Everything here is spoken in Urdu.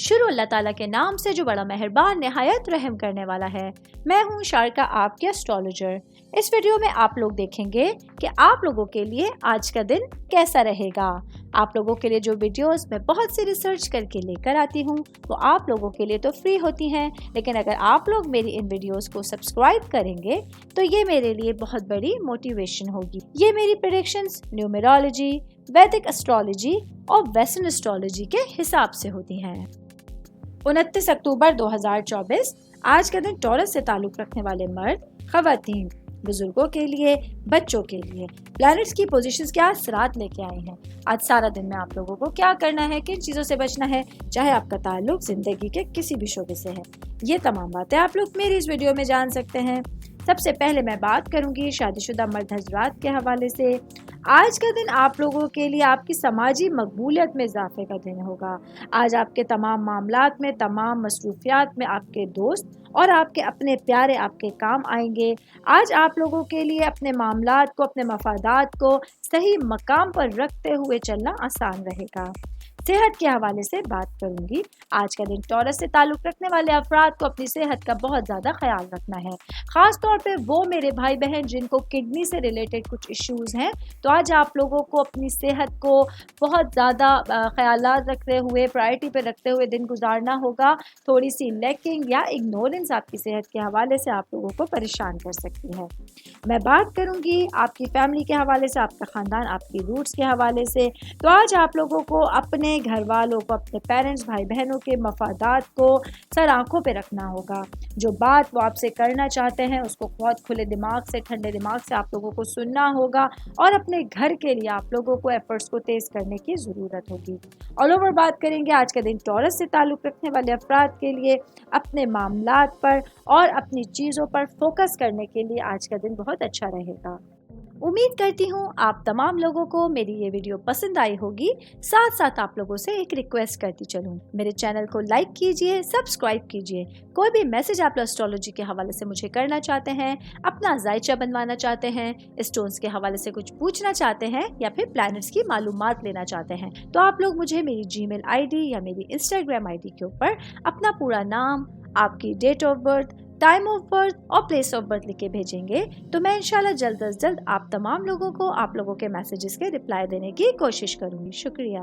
شروع اللہ تعالیٰ کے نام سے جو بڑا مہربان نہایت رحم کرنے والا ہے۔ میں ہوں شارکا، آپ کے اسٹرالوجر۔ اس ویڈیو میں آپ لوگ دیکھیں گے کہ آپ لوگوں کے لیے آج کا دن کیسا رہے گا۔ آپ لوگوں کے لیے جو ویڈیوز میں بہت سی ریسرچ کر کے لے کر آتی ہوں وہ آپ لوگوں کے لیے تو فری ہوتی ہیں، لیکن اگر آپ لوگ میری ان ویڈیوز کو سبسکرائب کریں گے تو یہ میرے لیے بہت بڑی موٹیویشن ہوگی۔ یہ میری پریڈکشنز نیومرولوجی، ویدک اسٹرالوجی اور ویسٹرن اسٹرالوجی کے حساب سے ہوتی ہیں۔ 29 اکتوبر 2024 آج کا دن ٹورس سے تعلق رکھنے والے مرد، خواتین، بزرگوں کے لیے، بچوں کے لیے پلانٹس کی پوزیشنز کیا اثرات لے کے آئی ہیں۔ آج سارا دن میں آپ لوگوں کو کیا کرنا ہے، کن چیزوں سے بچنا ہے، چاہے آپ کا تعلق زندگی کے کسی بھی شعبے سے ہے، یہ تمام باتیں آپ لوگ میری اس ویڈیو میں جان سکتے ہیں۔ سب سے پہلے میں بات کروں گی شادی شدہ مرد حضرات کے حوالے سے۔ آج کا دن آپ لوگوں کے لیے آپ کی سماجی مقبولیت میں اضافے کا دن ہوگا۔ آج آپ کے تمام معاملات میں، تمام مصروفیات میں آپ کے دوست اور آپ کے اپنے پیارے آپ کے کام آئیں گے۔ آج آپ لوگوں کے لیے اپنے معاملات کو، اپنے مفادات کو صحیح مقام پر رکھتے ہوئے چلنا آسان رہے گا۔ صحت کے حوالے سے بات کروں گی۔ آج کا دن ٹورس سے تعلق رکھنے والے افراد کو اپنی صحت کا بہت زیادہ خیال رکھنا ہے، خاص طور پہ وہ میرے بھائی بہن جن کو کڈنی سے ریلیٹڈ کچھ ایشوز ہیں، تو آج آپ لوگوں کو اپنی صحت کو بہت زیادہ خیالات رکھتے ہوئے، پرائرٹی پہ رکھتے ہوئے دن گزارنا ہوگا۔ تھوڑی سی لیکنگ یا اگنورنس آپ کی صحت کے حوالے سے آپ لوگوں کو پریشان کر سکتی ہے۔ میں بات کروں گی آپ کی فیملی کے حوالے سے، آپ کا خاندان، آپ کی روٹس کے حوالے سے۔ تو آج آپ لوگوں کو اپنے گھر والوں کو، اپنے پیرنٹس، بھائی بہنوں کے مفادات کو سر آنکھوں پہ رکھنا ہوگا۔ جو بات وہ آپ سے کرنا چاہتے ہیں اس کو بہت کھلے دماغ سے، ٹھنڈے دماغ سے آپ لوگوں کو سننا ہوگا، اور اپنے گھر کے لیے آپ لوگوں کو ایفرٹس کو تیز کرنے کی ضرورت ہوگی۔ آل اوور بات کریں گے آج کا دن ٹورس سے تعلق رکھنے والے افراد کے لیے اپنے معاملات پر اور اپنی چیزوں پر فوکس کرنے کے لیے آج کا دن بہت اچھا رہے گا۔ امید کرتی ہوں آپ تمام لوگوں کو میری یہ ویڈیو پسند آئی ہوگی۔ ساتھ ساتھ آپ لوگوں سے ایک ریکویسٹ کرتی چلوں، میرے چینل کو لائک کیجئے، سبسکرائب کیجئے۔ کوئی بھی میسج آپ اسٹرالوجی کے حوالے سے مجھے کرنا چاہتے ہیں، اپنا ذائچہ بنوانا چاہتے ہیں، اسٹونز کے حوالے سے کچھ پوچھنا چاہتے ہیں، یا پھر پلانٹس کی معلومات لینا چاہتے ہیں، تو آپ لوگ مجھے میری جی میل آئی ڈی یا میری انسٹاگرام آئی ڈی کے اوپر اپنا پورا نام، آپ کی date of birth, time of birth اور پلیس آف برتھ لکھ کے بھیجیں گے، تو میں انشاءاللہ جلد از جلد آپ تمام لوگوں کو آپ لوگوں کے میسیجز کے رپلائی دینے کی کوشش کروں گی۔ شکریہ۔